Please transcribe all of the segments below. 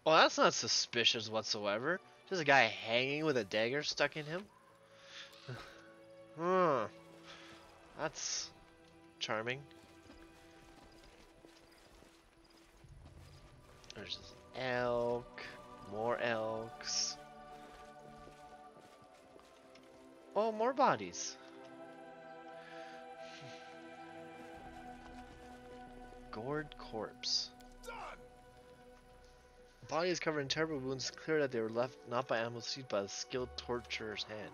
Well, that's not suspicious whatsoever. Just a guy hanging with a dagger stuck in him. Hmm, that's charming. There's this elk, more elks. Oh, more bodies. Gored corpse. Body is covered in terrible wounds. It's clear that they were left not by animals seized by a skilled torturer's hand.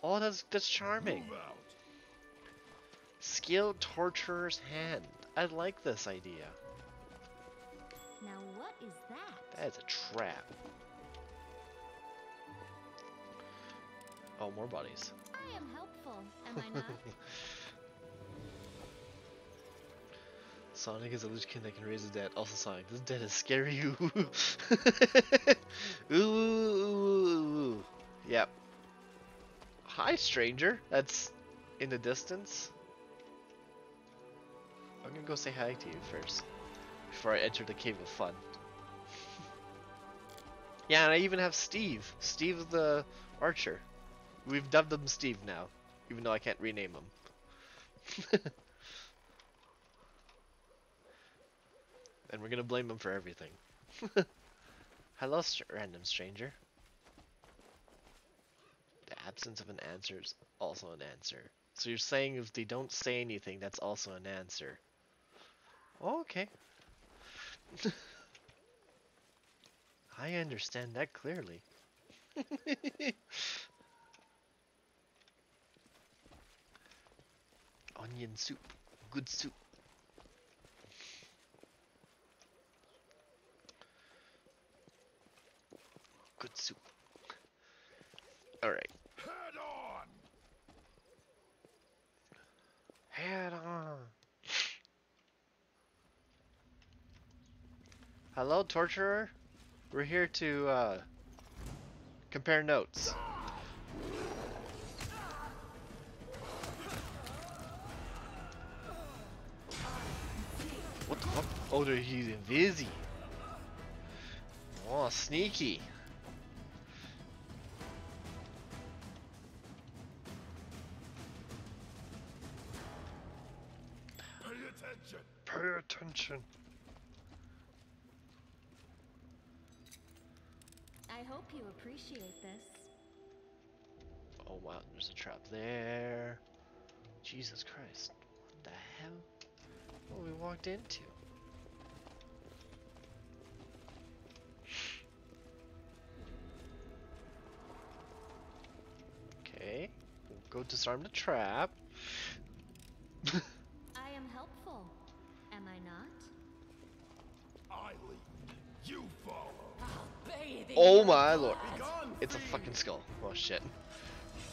Oh, that's charming. Skilled torturer's hand. I like this idea. Now what is that? That is a trap. Oh, more bodies. I am helpful, am I not? Sonic is a Lich King that can raise his dead. Also Sonic, this dead is scary. Ooh. Ooh. Yep. Hi, stranger. That's in the distance. I'm gonna go say hi to you first before I enter the Cave of Fun. Yeah, and I even have Steve. Steve the archer. We've dubbed him Steve now, even though I can't rename him. And we're gonna blame him for everything. Hello, random stranger. The absence of an answer is also an answer. So you're saying if they don't say anything, that's also an answer. Oh, okay. I understand that clearly. Onion soup. Good soup. Good soup. Alright. Head on! Head on. Hello, torturer. We're here to compare notes. What the fuck? Oh, he's invisi. Oh, sneaky. Pay attention! Pay attention. I hope you appreciate this. Oh wow, there's a trap there. Jesus Christ. What the hell? What we walked into? Okay. We'll go disarm the trap. I am helpful, am I not? I lead. You follow. Oh my lord. It's a fucking skull. Oh shit.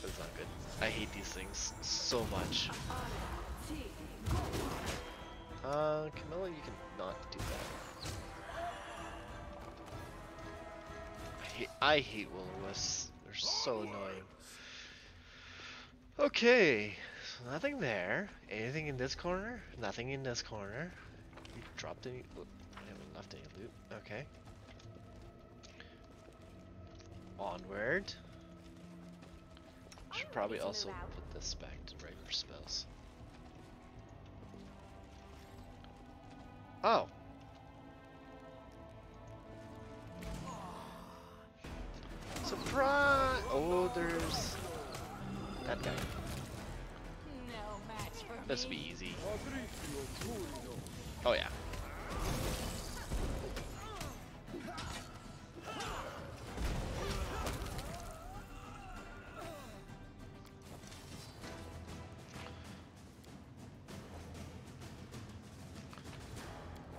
That's not good. I hate these things so much. Camilla, you can not do that. I hate will-o-wisps. They're so annoying. Okay, so nothing there. Anything in this corner? Nothing in this corner. You dropped any? Oh, I haven't left any loot. Okay. Onward. Should probably also put this back to regular spells. Oh. Surprise! Oh, there's that guy. This will be easy. Oh yeah.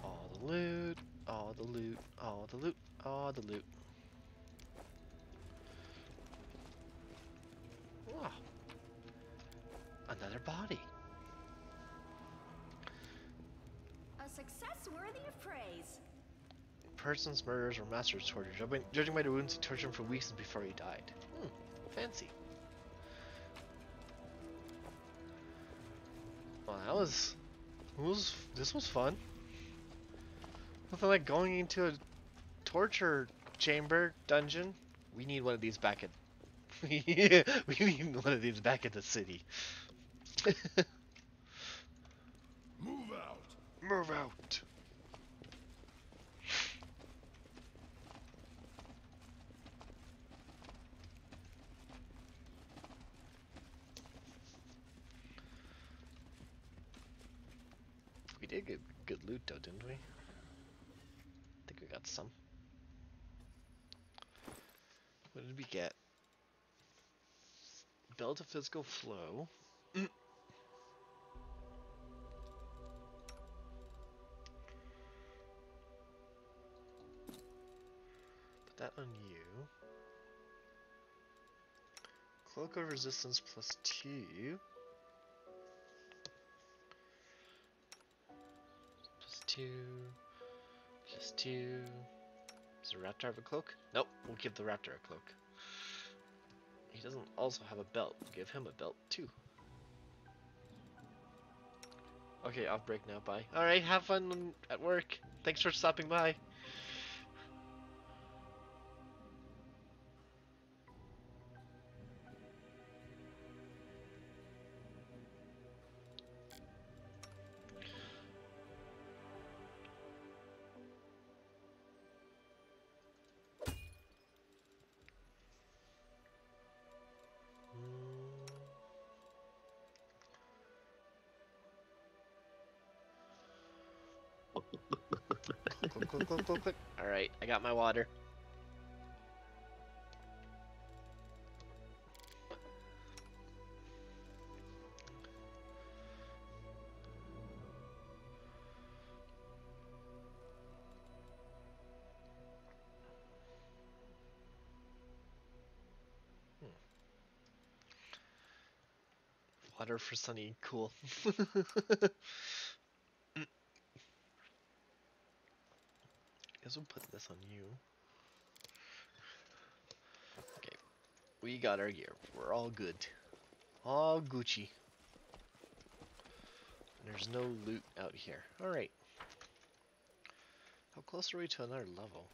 All the loot, all the loot, all the loot, all the loot. Wow. Another body. A success worthy of praise. Person's murderers or master's torture. Judging by the wounds, he tortured him for weeks before he died. Fancy. Well, this was fun. Nothing like going into a torture chamber dungeon. We need one of these back at. We need one of these back at the city. Move out. Move out. We did get good loot though, didn't we? I think we got some. What did we get? Belt of physical flow. Put that on you. Cloak of resistance +2. +2. +2. Does the raptor have a cloak? Nope, we'll give the raptor a cloak. He doesn't also have a belt. We'll give him a belt too. Okay, off break now, bye. Alright, have fun at work. Thanks for stopping by. Click. Alright, I got my water. Water for Sunny, cool. Guess we'll put this on you. Okay, we got our gear. We're all good. All Gucci. There's no loot out here. Alright. How close are we to another level?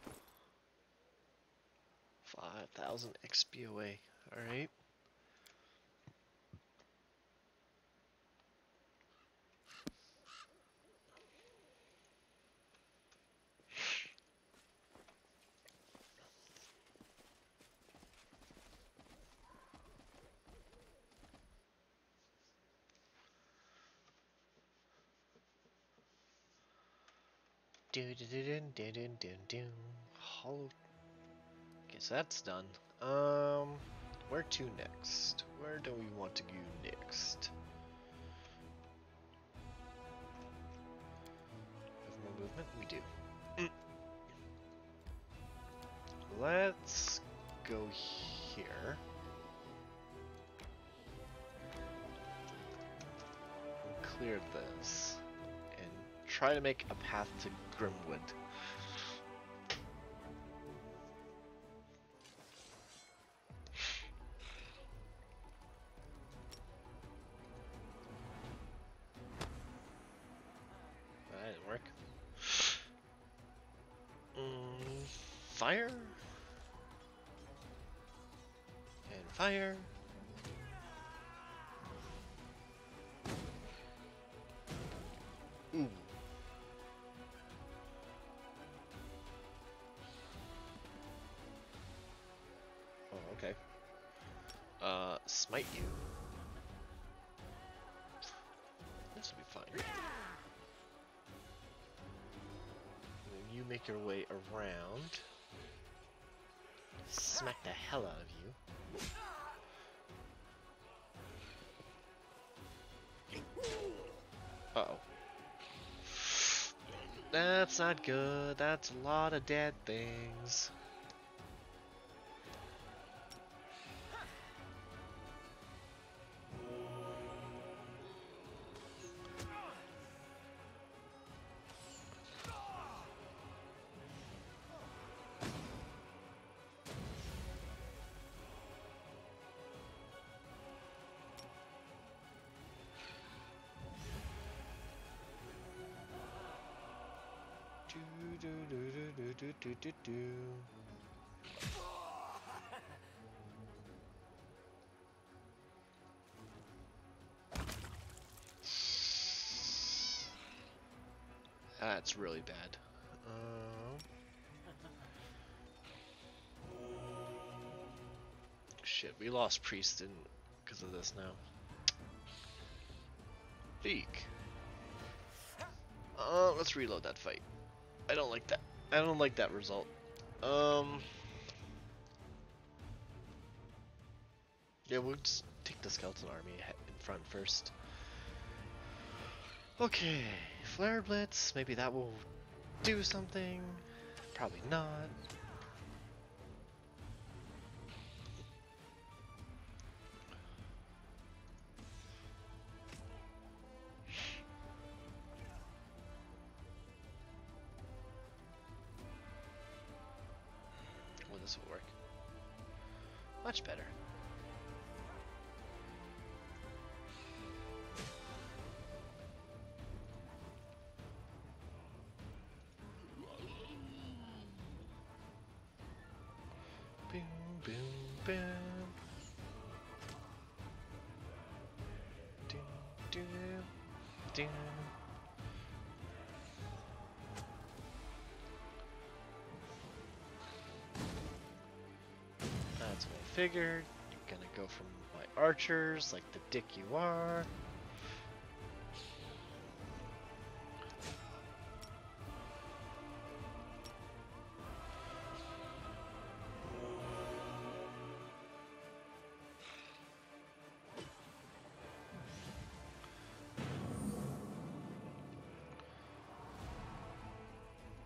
5,000 XP away. Alright. Hollow. Okay, so that's done. Where to next? Where do we want to go next? Have more movement? We do. Let's go here. And clear this. And try to make a path to Grimwood. That didn't work. Fire? And fire. Ooh. Oh, okay. Smite you. This will be fine. And then you make your way around. Smack the hell out of you. Uh-oh. That's not good. That's a lot of dead things. do do do do do do do. That's really bad. Shit, we lost priest in because of this now. Eek. Let's reload that fight. I don't like that. I don't like that result. Yeah, we'll just take the skeleton army in front first. Okay, flare blitz. Maybe that will do something. Probably not. Well, this will work. Much better. Boom, boom, boom. Ding, ding, ding. That's what I figured. You're gonna go from my archers like the dick you are.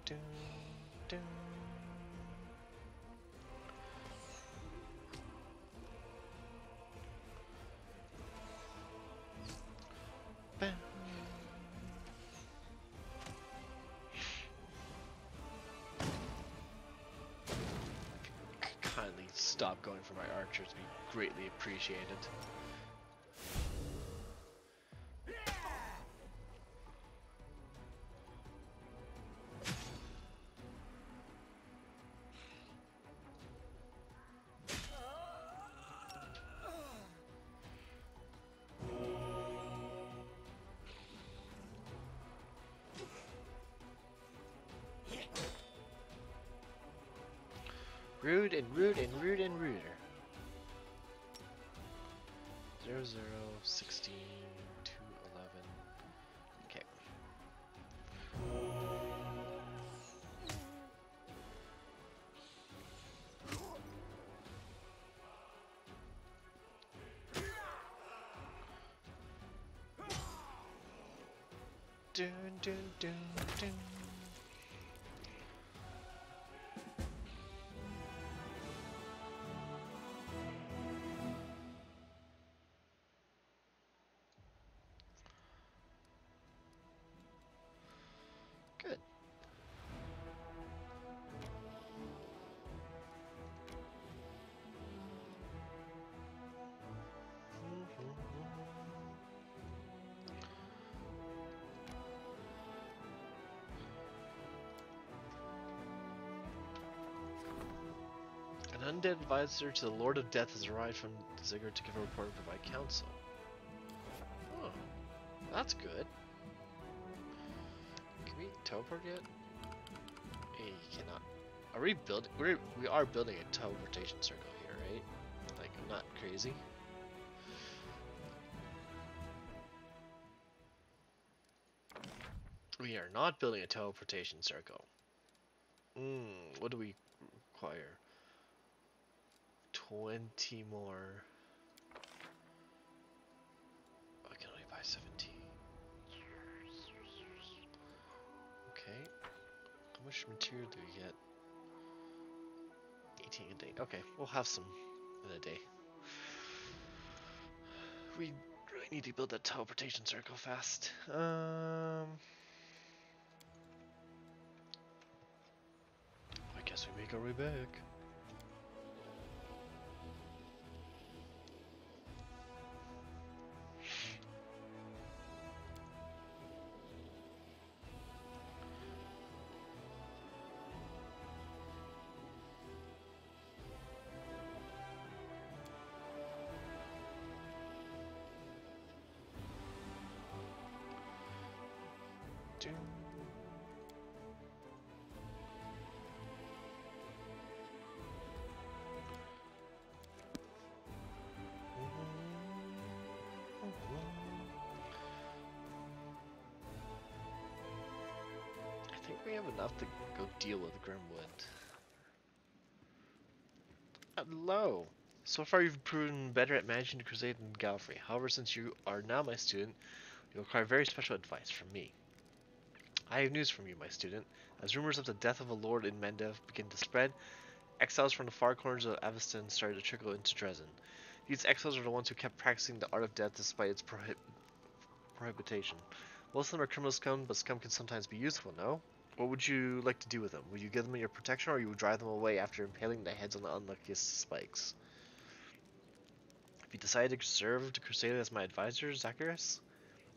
Dun, dun. Bam. Kindly stop going for my archers, be greatly appreciated. Rude and rude and rude and ruder. 0, 0, 16, 2, 11. Okay. Dun, dun, dun, dun. Good. An undead advisor to the Lord of Death has arrived from Ziggurat to give a report and provide counsel. Oh, that's good. Can we teleport yet? Hey, you cannot. Are we building? We are building a teleportation circle here, right? Like, I'm not crazy. We are not building a teleportation circle. What do we require? 20 more. I can only buy 17. Okay. How much material do we get? 18 a day. Okay, we'll have some in a day. We really need to build that teleportation circle fast. I guess we make our way back. have enough to go deal with Grimwood. Hello! So far you've proven better at managing the crusade than Galfrey. However, since you are now my student, you'll require very special advice from me. I have news from you, my student. As rumors of the death of a lord in Mendev begin to spread, exiles from the far corners of Avestan started to trickle into Dresden. These exiles are the ones who kept practicing the art of death despite its prohibition. Most of them are criminal scum, but scum can sometimes be useful, no? What would you like to do with them? Would you give them your protection, or you would drive them away after impaling their heads on the unluckiest spikes? If you decide to serve the Crusader as my advisor, Zacharias,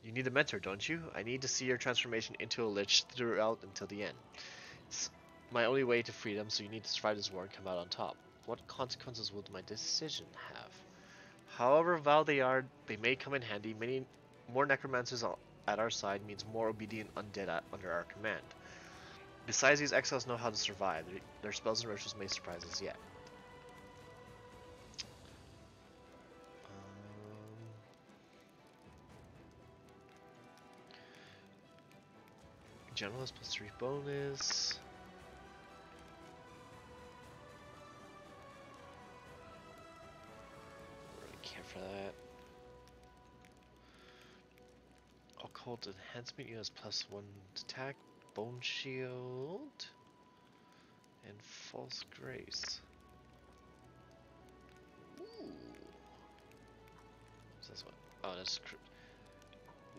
you need a mentor, don't you? I need to see your transformation into a lich throughout until the end. It's my only way to freedom, so you need to survive this war and come out on top. What consequences would my decision have? However vile they are, they may come in handy. Many more necromancers at our side means more obedient undead under our command. Besides, these exiles know how to survive. Their spells and rituals may surprise us yet. General has +3 bonus. Don't really care for that. Occult enhancement, you has +1 attack, bone shield, and false grace. Ooh. So that's what? Oh, that's.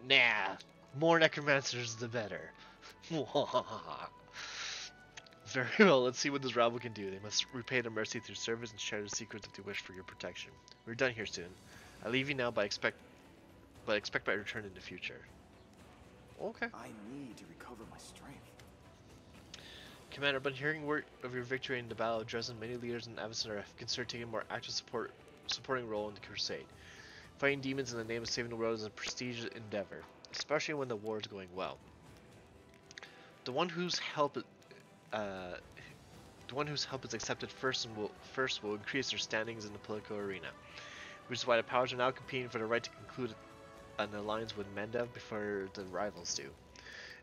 Nah, more necromancers the better. Very well, let's see what this rabble can do. They must repay their mercy through service and share the secrets if they wish for your protection. We're done here soon. I leave you now, but expect my return in the future. Okay. I need to recover my strength. Commander, upon hearing word of your victory in the Battle of Dresden, many leaders in Avestan have considered taking a more active supporting role in the crusade. Fighting demons in the name of saving the world is a prestigious endeavor, especially when the war is going well. The one whose help is accepted first will increase their standings in the political arena, which is why the powers are now competing for the right to conclude an alliance with Mendev before the rivals do.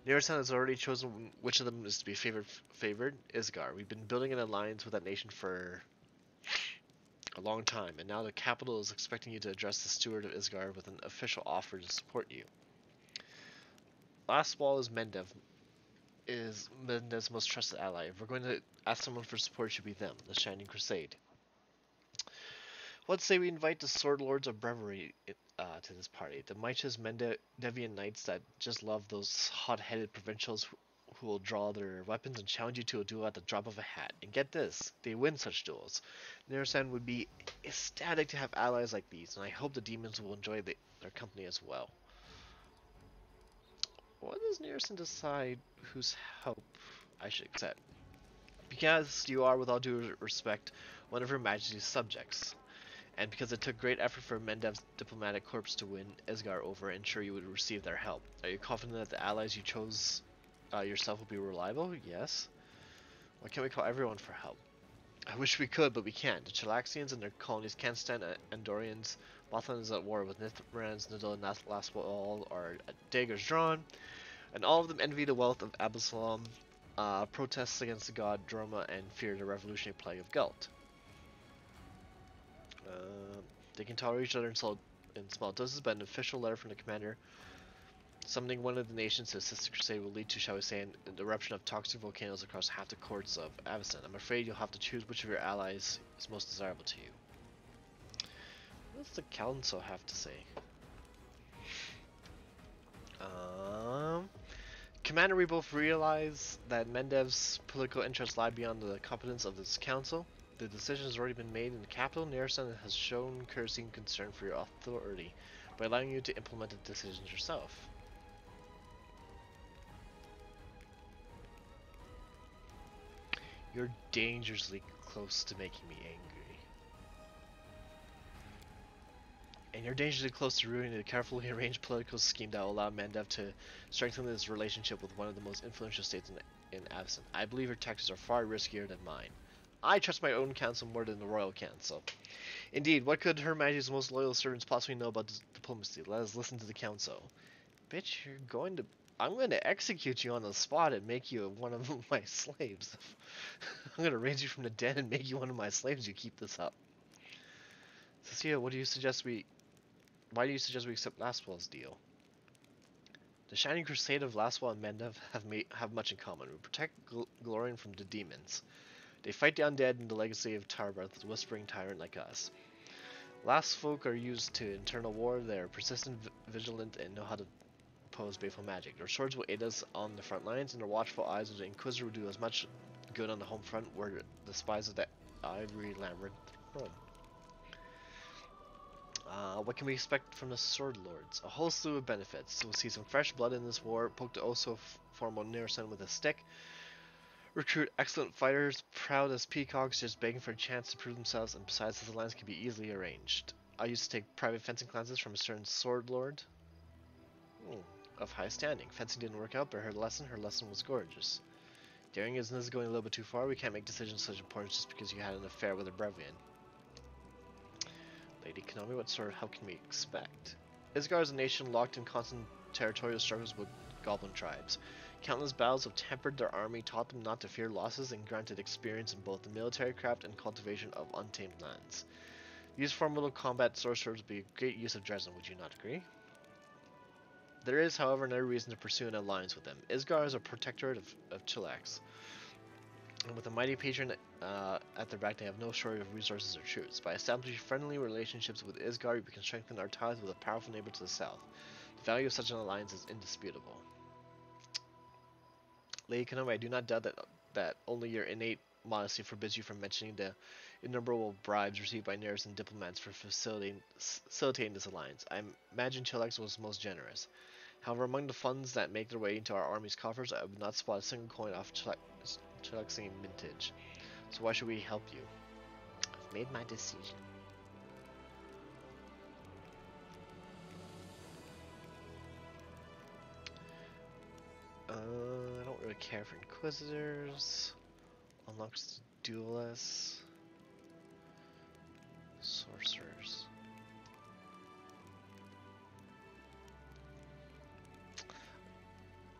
Nirasan has already chosen which of them is to be favored, Isgar. We've been building an alliance with that nation for a long time, and now the capital is expecting you to address the steward of Isgar with an official offer to support you. Last of all is Mendev. Is Mendev's most trusted ally. If we're going to ask someone for support, it should be them, the Shining Crusade. Let's say we invite the Sword Lords of Breviary to this party. The Mightiest Mendevian knights that just love those hot-headed provincials who will draw their weapons and challenge you to a duel at the drop of a hat. And get this, they win such duels. Nirasan would be ecstatic to have allies like these, and I hope the demons will enjoy their company as well. What does Nirasan decide whose help I should accept? Because you are, with all due respect, one of Her Majesty's subjects. And because it took great effort for Mendev's diplomatic corps to win Isgar over and ensure you would receive their help. Are you confident that the allies you chose yourself will be reliable? Yes. Why can't we call everyone for help? I wish we could, but we can't. The Chilaxians and their colonies can't stand Andorians. Bothan is at war with Nithrans, Nidal and Laswal are at daggers drawn. And all of them envy the wealth of Absalom, protests against the god Droma, and fear the revolutionary plague of Gelt. They can tolerate each other in small doses, but an official letter from the commander summoning one of the nations to assist the crusade will lead to, shall we say, an eruption of toxic volcanoes across half the courts of Avestan. I'm afraid you'll have to choose which of your allies is most desirable to you. What does the council have to say? Commander, we both realize that Mendev's political interests lie beyond the competence of this council. The decision has already been made in the capital. Nirasan has shown courtesy and concern for your authority by allowing you to implement the decisions yourself. You're dangerously close to making me angry. And you're dangerously close to ruining the carefully arranged political scheme that will allow Mendev to strengthen his relationship with one of the most influential states in Avestan. I believe your tactics are far riskier than mine. I trust my own council more than the royal council. Indeed, what could Her Majesty's most loyal servants possibly know about diplomacy? Let us listen to the council. Bitch, you're going to I'm going to execute you on the spot and make you one of my slaves. I'm going to raise you from the dead and make you one of my slaves. You keep this up. Cecilia, what do you suggest we? Why do you suggest we accept Lastwell's deal? The Shining Crusade of Lastwell and Mendev have much in common. We protect Glorian from the demons. They fight the undead and the legacy of Tarbarth, the whispering tyrant like us. Last folk are used to internal war. They are persistent, vigilant, and know how to pose baleful magic. Their swords will aid us on the front lines, and their watchful eyes of the Inquisitor will do as much good on the home front where the spies of the Ivory Labyrinth roam. What can we expect from the Sword Lords? A whole slew of benefits. We'll see some fresh blood in this war, poke the also formal Nearson with a stick, recruit excellent fighters, proud as peacocks, just begging for a chance to prove themselves, and besides, this alliance can be easily arranged. I used to take private fencing classes from a certain Sword Lord of high standing. Fencing didn't work out, but her lesson was gorgeous. Daring isn't this going a little bit too far? We can't make decisions of such importance just because you had an affair with a Brevian. Lady Konami, what sort of help can we expect? Isgar is a nation locked in constant territorial struggles with goblin tribes. Countless battles have tempered their army, taught them not to fear losses, and granted experience in both the military craft and cultivation of untamed lands. These formidable combat sorcerers would be a great use of Dresden, would you not agree? There is, however, another reason to pursue an alliance with them. Isgar is a protectorate of Chilax, and with a mighty patron at their back, they have no shortage of resources or troops. By establishing friendly relationships with Isgar, we can strengthen our ties with a powerful neighbor to the south. The value of such an alliance is indisputable. Lady Konami, I do not doubt that only your innate modesty forbids you from mentioning the innumerable bribes received by Neresan diplomats for facilitating this alliance. I imagine Chilax was most generous. However, among the funds that make their way into our army's coffers, I would not spot a single coin off Chilaxian mintage. So why should we help you? I've made my decision. I don't really care for Inquisitors. Unlocks the Duelists. Sorcerers.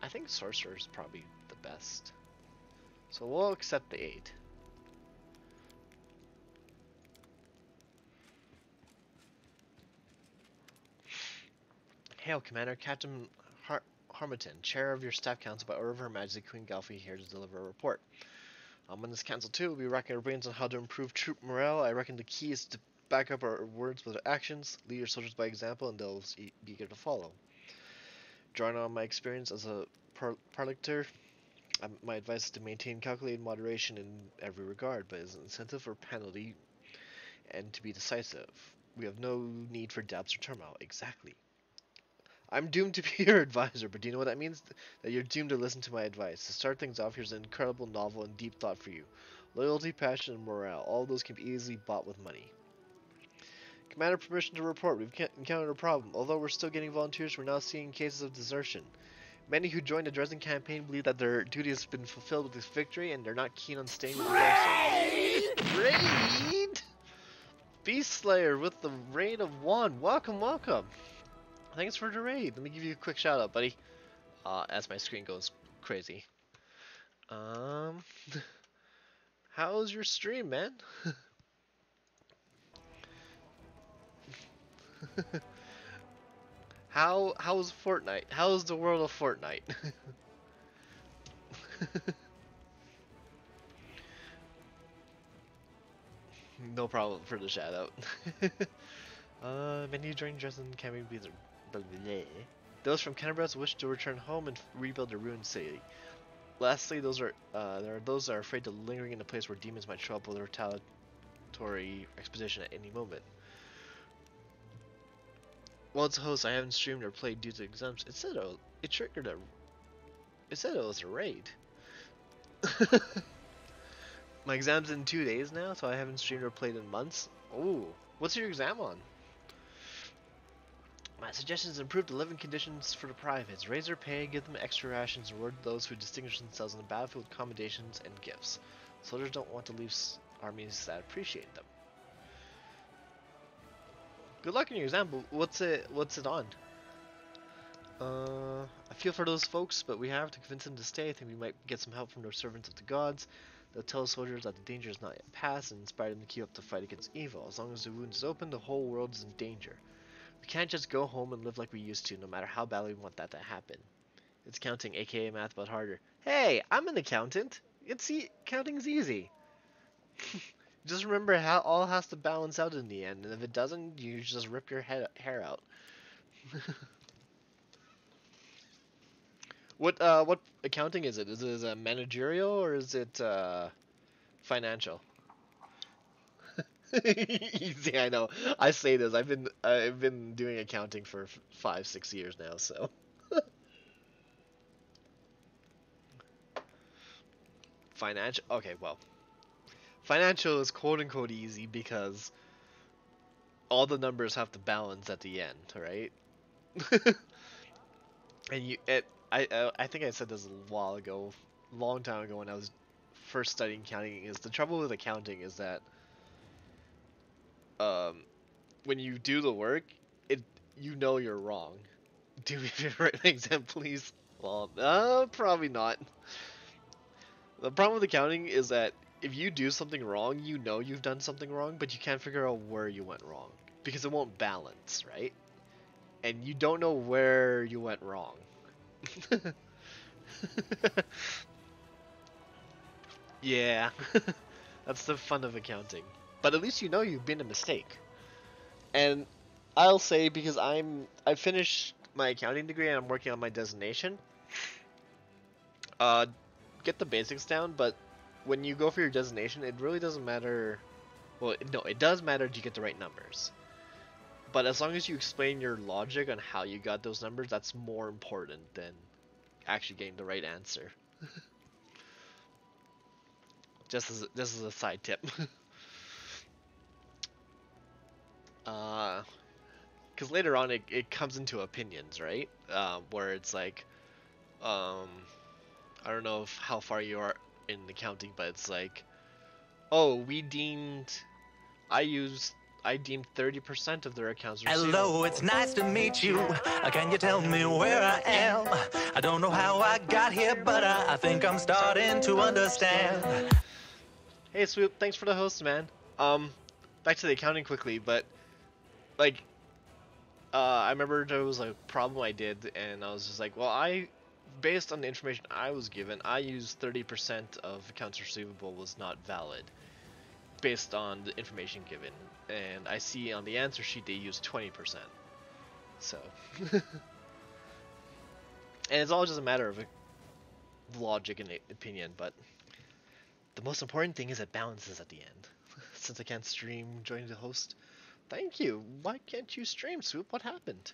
I think Sorcerer is probably the best. So we'll accept the 8. Hail, Commander. Captain Harmatton, chair of your staff council by order of Her Majesty Queen Galfie, here to deliver a report. On this council too, we'll be racking our brains on how to improve troop morale. I reckon the key is to back up our words with our actions, lead your soldiers by example, and they'll be eager to follow. Drawing on my experience as a parlector, my advice is to maintain calculated moderation in every regard, but as an incentive or penalty, and to be decisive. We have no need for doubts or turmoil. Exactly. I'm doomed to be your advisor, but do you know what that means? That you're doomed to listen to my advice. To start things off, here's an incredible novel and deep thought for you. Loyalty, passion, and morale. All of those can be easily bought with money. Commander, permission to report. We've encountered a problem. Although we're still getting volunteers, we're now seeing cases of desertion. Many who joined the Dresden campaign believe that their duty has been fulfilled with this victory, and they're not keen on staying with the garrison. Raid! Beast Slayer with the raid of 1. Welcome, welcome. Thanks for the raid. Let me give you a quick shout out, buddy. As my screen goes crazy. How's your stream, man? How's Fortnite? How's the world of Fortnite? No problem for the shout out. Many joining Dresden can be those from Canterbury wish to return home and rebuild the ruined city. Lastly, there are those that are afraid of lingering in a place where demons might show up with a retaliatory expedition at any moment. While it's a host, I haven't streamed or played due to exams. It said it was a raid. My exam's in 2 days now, so I haven't streamed or played in months. Ooh, what's your exam on? My suggestion is improve the living conditions for the privates. Raise their pay, give them extra rations, reward those who distinguish themselves on the battlefield with accommodations and gifts. Soldiers don't want to leave armies that appreciate them. Good luck in your exam, but what's it on? I feel for those folks, but we have to convince them to stay. I think we might get some help from the servants of the gods. They'll tell soldiers that the danger is not yet past and inspire them to keep up the fight against evil. As long as the wound is open, the whole world is in danger. We can't just go home and live like we used to, no matter how badly we want that to happen. It's counting, aka math, but harder. Hey, I'm an accountant. Counting's easy. Just remember how all has to balance out in the end, and if it doesn't, you just rip your hair out. What accounting is it? Is it a managerial or is it financial? Easy, I know. I say this. I've been doing accounting for 5-6 years now, so. Financial. Okay, well, financial is quote unquote easy because all the numbers have to balance at the end, right? And I think I said this a while ago, long time ago when I was first studying accounting. Is the trouble with accounting is that um when you do the work, you're wrong. Do me a favor, an exam, please. Well, probably not. The problem with accounting is that if you do something wrong, you know you've done something wrong, but you can't figure out where you went wrong because it won't balance, right? And you don't know where you went wrong. Yeah, that's the fun of accounting. But at least you know you've made a mistake. And I'll say because I finished my accounting degree and I'm working on my designation. Uh, get the basics down, but when you go for your designation, it really doesn't matter. Well, no, it does matter to get the right numbers. But as long as you explain your logic on how you got those numbers, that's more important than actually getting the right answer. Just as a side tip. Because later on it comes into opinions, right? Where it's like, I don't know how far you are in accounting, but it's like, oh, I deemed 30% of their accounts receivable. Hello, it's nice to meet you. Can you tell me where I am? I don't know how I got here, but I think I'm starting to understand. Hey, Swoop, thanks for the host, man. Back to the accounting quickly, but like, I remember there was a problem I did, and I was just like, well, based on the information I was given, I used 30% of accounts receivable was not valid, based on the information given, and I see on the answer sheet they used 20%. So, and it's all just a matter of logic and opinion, but the most important thing is it balances at the end. Since I can't stream, join the host. Thank you. Why can't you stream, Swoop? What happened?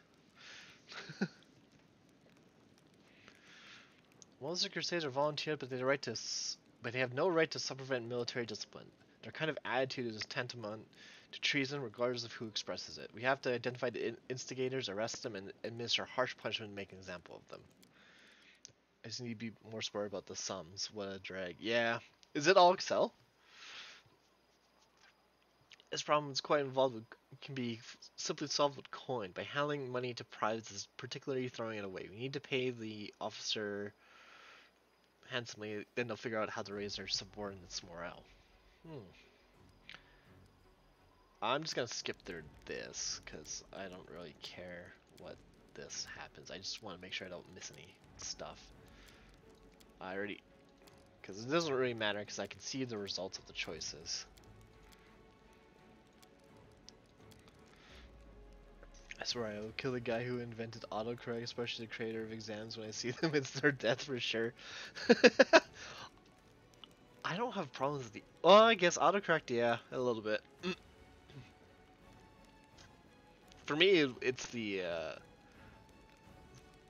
Most of the Crusades are volunteered, but they have no right to supplement military discipline. Their kind of attitude is tantamount to treason, regardless of who expresses it. We have to identify the instigators, arrest them, and administer harsh punishment and make an example of them. I just need to be more smart about the sums. What a drag. Yeah. Is it all Excel? This problem is quite involved can be simply solved with coin. By handling money to privates, particularly throwing it away. We need to pay the officer handsomely, then they'll figure out how to raise their subordinates' morale. I'm just gonna skip through this, because I don't really care what this happens. I just want to make sure I don't miss any stuff. Because it doesn't really matter, because I can see the results of the choices. I swear I will kill the guy who invented autocorrect, especially the creator of exams. When I see them, it's their death for sure. I don't have problems with the... Well, I guess autocorrect, yeah, a little bit. For me, it's the...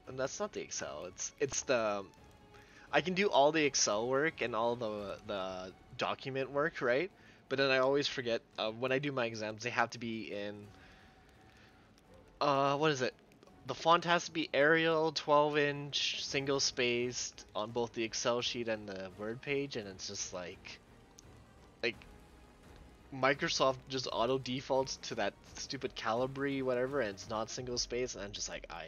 And that's not the Excel, it's the... I can do all the Excel work and all the document work, right? But then I always forget, when I do my exams, they have to be in... what is it? The font has to be Arial, 12-inch, single-spaced on both the Excel sheet and the Word page, and it's just like Microsoft just auto defaults to that stupid Calibri whatever, and it's not single-spaced, and I'm just like, I